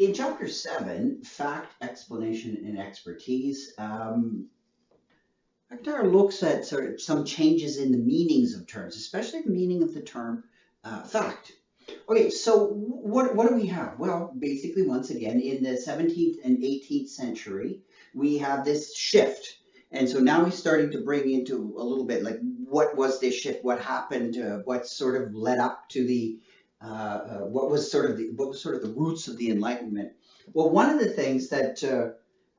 In chapter 7, fact, explanation, and expertise, MacIntyre looks at sort of some changes in the meanings of terms, especially the meaning of the term fact. Okay, so what do we have? Well, basically, once again, in the 17th and 18th century, we have this shift. And so now we're starting to bring into what was this shift? What happened? What sort of led up to the what was sort of the roots of the Enlightenment? Well, one of the things that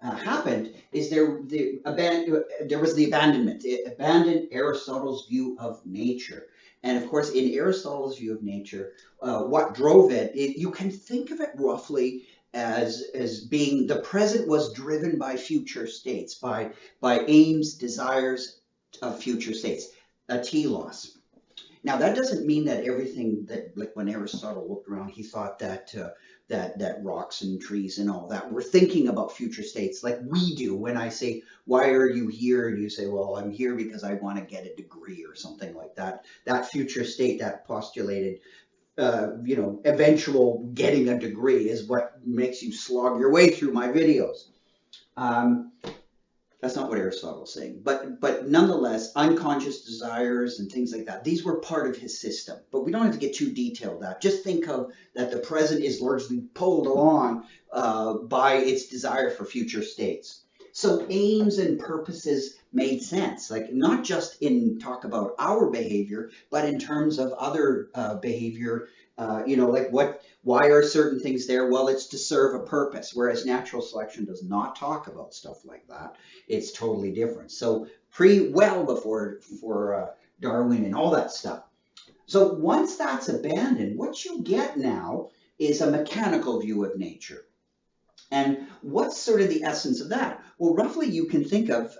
happened is there was the abandonment. It abandoned Aristotle's view of nature. And of course, in Aristotle's view of nature, what drove you can think of it roughly as being the present was driven by future states, by aims, desires of future states, a telos. Now, that doesn't mean that everything that, like when Aristotle looked around, he thought that that rocks and trees and all that were thinking about future states like we do. When I say, "Why are you here?" and you say, "Well, I'm here because I want to get a degree," or something like that. That future state, that postulated, eventual getting a degree is what makes you slog your way through my videos. Um, that's not what Aristotle's saying, but nonetheless, unconscious desires and things like that, these were part of his system. But we don't have to get too detailed. That just think of that the present is largely pulled along by its desire for future states. So aims and purposes made sense, like not just in talk about our behavior, but in terms of other behavior. Why are certain things there? Well, it's to serve a purpose, whereas natural selection does not talk about stuff like that. It's totally different. So well before Darwin and all that stuff. So once that's abandoned, what you get now is a mechanical view of nature. And what's sort of the essence of that? Well, roughly you can think of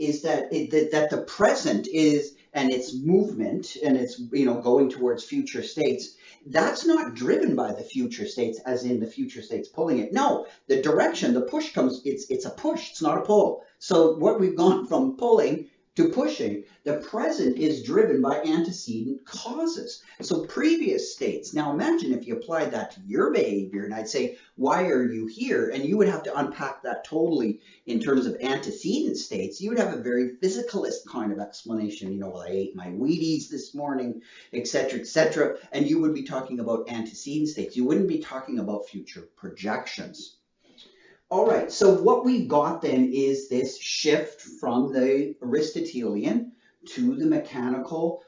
is that that the present is and its movement and its going towards future states. That's not driven by the future states, as in the future states pulling it. No, the direction, the push comes. It's a push. It's not a pull. So what we've gone from pulling to pushing, the present is driven by antecedent causes. So previous states, now imagine if you applied that to your behavior and I'd say, why are you here? And you would have to unpack that totally in terms of antecedent states. You would have a very physicalist kind of explanation. Well, I ate my Wheaties this morning, etc., etc. And you would be talking about antecedent states. You wouldn't be talking about future projections. All right, so what we've got then is this shift from the Aristotelian to the mechanical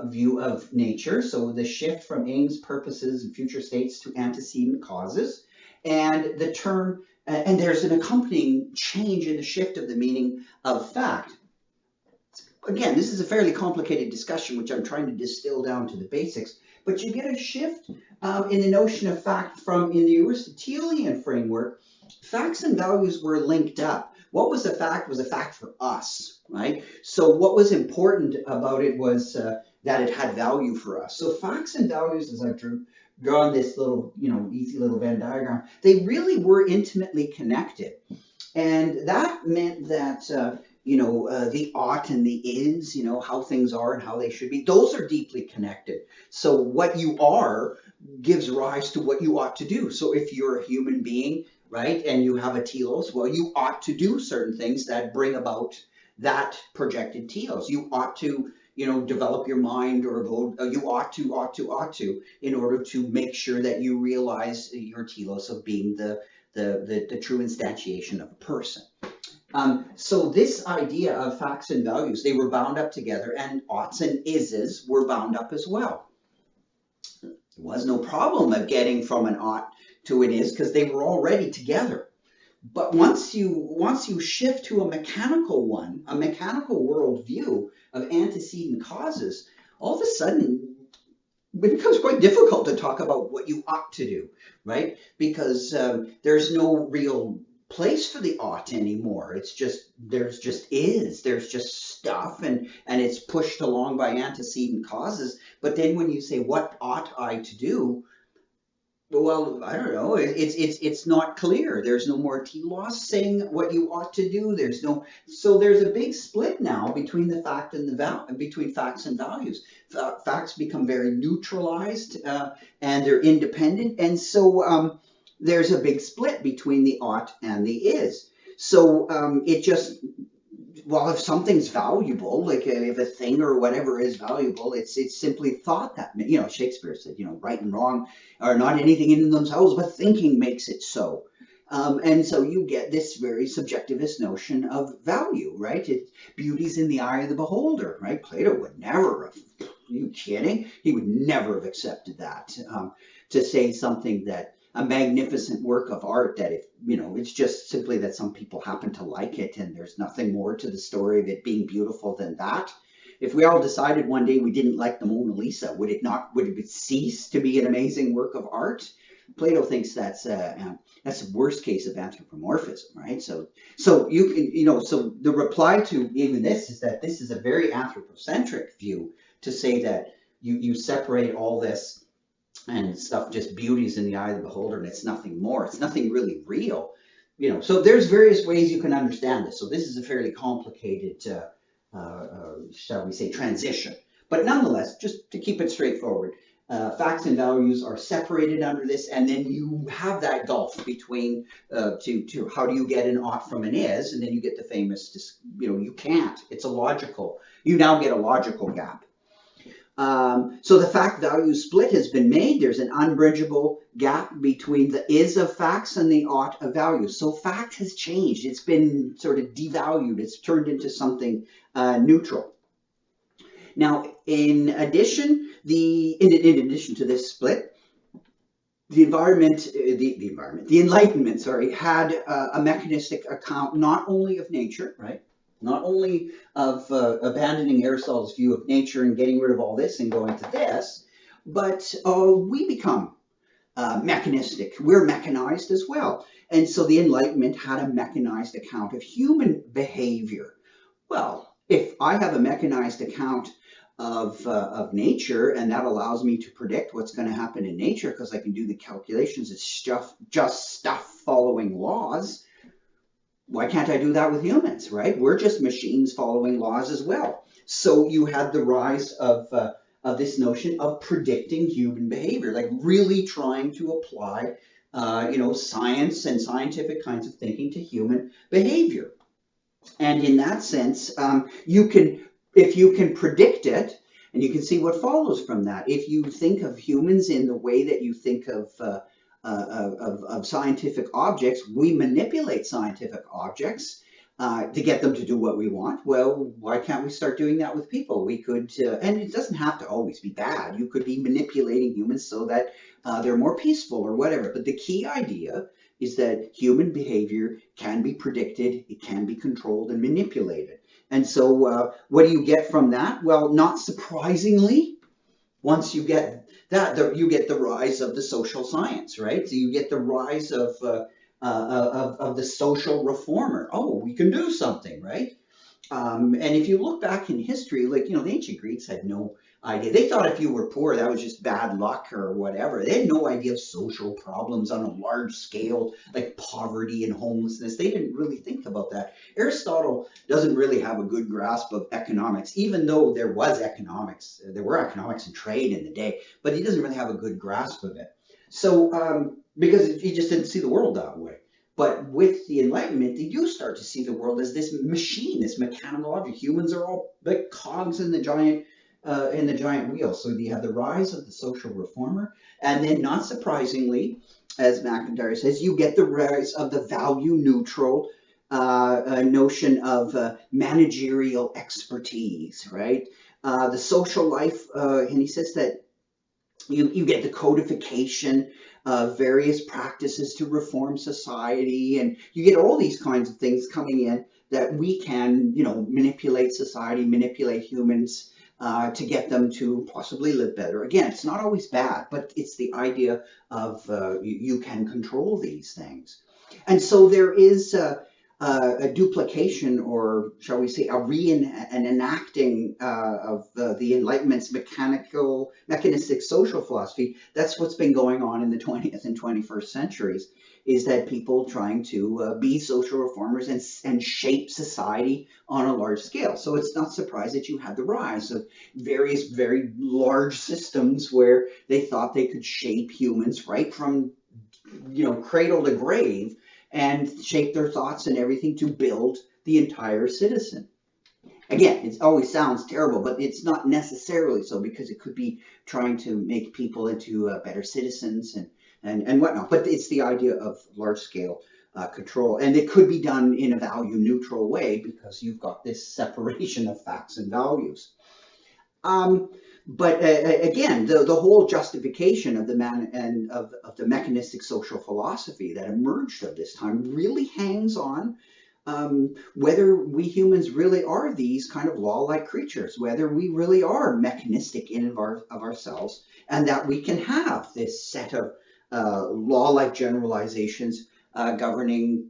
view of nature. So the shift from aims, purposes, and future states to antecedent causes. And the term, and there's an accompanying change in the shift of the meaning of fact. Again, this is a fairly complicated discussion, which I'm trying to distill down to the basics. But you get a shift in the notion of fact from in the Aristotelian framework. Facts and values were linked up. What was a fact was a fact for us, right? So what was important about it was that it had value for us. So facts and values, as I've drawn this little, easy little Venn diagram, they really were intimately connected. And that meant that, the ought and the is, how things are and how they should be, those are deeply connected. So what you are gives rise to what you ought to do. So if you're a human being, right, and you have a telos, well, you ought to do certain things that bring about that projected telos. You ought to, develop your mind or go, you ought to, in order to make sure that you realize your telos of being the true instantiation of a person. So this idea of facts and values, they were bound up together, and oughts and ises were bound up as well. There was no problem of getting from an ought to an is because they were already together. But once you shift to a mechanical worldview of antecedent causes, all of a sudden it becomes quite difficult to talk about what you ought to do, right? Because there's no real place for the ought anymore. There's just stuff, and it's pushed along by antecedent causes. But then when you say, what ought I to do? Well, I don't know. It's not clear. There's no more telos saying what you ought to do. So there's a big split now between the fact and between facts and values. Facts become very neutralized and they're independent, and so there's a big split between the ought and the is. So it just, well, if something's valuable, like if a thing or whatever is valuable, it's simply thought that, Shakespeare said, right and wrong are not anything in themselves, but thinking makes it so. And so you get this very subjectivist notion of value, right? Beauty's in the eye of the beholder, right? Plato would never have, are you kidding? He would never have accepted that. To say something that a magnificent work of art that, if it's just simply that some people happen to like it and there's nothing more to the story of it being beautiful than that. If we all decided one day we didn't like the Mona Lisa, would it cease to be an amazing work of art? Plato thinks that's the worst case of anthropomorphism, right? So you can, so the reply to even this is that this is a very anthropocentric view, to say that you separate all this and stuff, just beauties in the eye of the beholder, and it's nothing more. It's nothing really real, So there's various ways you can understand this. So this is a fairly complicated, shall we say, transition. But nonetheless, just to keep it straightforward, facts and values are separated under this, and then you have that gulf between to how do you get an ought from an is, and then you get the famous, you can't. It's a logical. You now get a logical gap. So the fact value split has been made. There's an unbridgeable gap between the is of facts and the ought of values. So fact has changed. It's been sort of devalued. It's turned into something neutral. Now, in addition to this split, the Enlightenment, had a mechanistic account not only of nature, right? Not only of abandoning Aristotle's view of nature and getting rid of all this and going to this, but we become mechanistic. We're mechanized as well. And so the Enlightenment had a mechanized account of human behavior. Well, if I have a mechanized account of nature, and that allows me to predict what's going to happen in nature because I can do the calculations, it's just stuff following laws. Why can't I do that with humans, right? We're just machines following laws as well. So you had the rise of this notion of predicting human behavior, like really trying to apply, science and scientific kinds of thinking to human behavior. And in that sense, if you can predict it, and you can see what follows from that. If you think of humans in the way that you think of scientific objects, we manipulate scientific objects to get them to do what we want. Well, why can't we start doing that with people? We could, and it doesn't have to always be bad. You could be manipulating humans so that they're more peaceful or whatever. But the key idea is that human behavior can be predicted, it can be controlled and manipulated. And so what do you get from that? Well, not surprisingly, once you get that, you get the rise of the social science, right? So you get the rise of the social reformer. Oh, we can do something, right? And if you look back in history, like, the ancient Greeks had no idea. They thought if you were poor, that was just bad luck or whatever. They had no idea of social problems on a large scale, like poverty and homelessness. They didn't really think about that. Aristotle doesn't really have a good grasp of economics, even though there was economics. There were economics and trade in the day, but he doesn't really have a good grasp of it. So, because he just didn't see the world that way. But with the Enlightenment, you do start to see the world as this machine, this mechanical object. Humans are all like cogs in the giant wheel. So you have the rise of the social reformer, and then, not surprisingly, as MacIntyre says, you get the rise of the value neutral notion of managerial expertise, right? The social life, and he says that you get the codification of various practices to reform society, and you get all these kinds of things coming in that we can, manipulate society, manipulate humans to get them to possibly live better. Again, it's not always bad, but it's the idea of you can control these things. And so there is a duplication, or shall we say, an enacting of the Enlightenment's mechanistic social philosophy. That's what's been going on in the 20th and 21st centuries, is that people trying to be social reformers and shape society on a large scale. So it's not surprised that you had the rise of various very large systems where they thought they could shape humans right from cradle to grave and shape their thoughts and everything to build the entire citizen. Again, it always sounds terrible, but it's not necessarily so, because it could be trying to make people into better citizens and whatnot. But it's the idea of large scale control, and it could be done in a value neutral way, because you've got this separation of facts and values. But again, the whole justification of the of the mechanistic social philosophy that emerged of this time really hangs on whether we humans really are these kind of law-like creatures, whether we really are mechanistic in of ourselves, and that we can have this set of law-like generalizations governing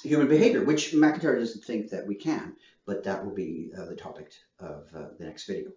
human behavior, which MacIntyre doesn't think that we can, but that will be the topic of the next video.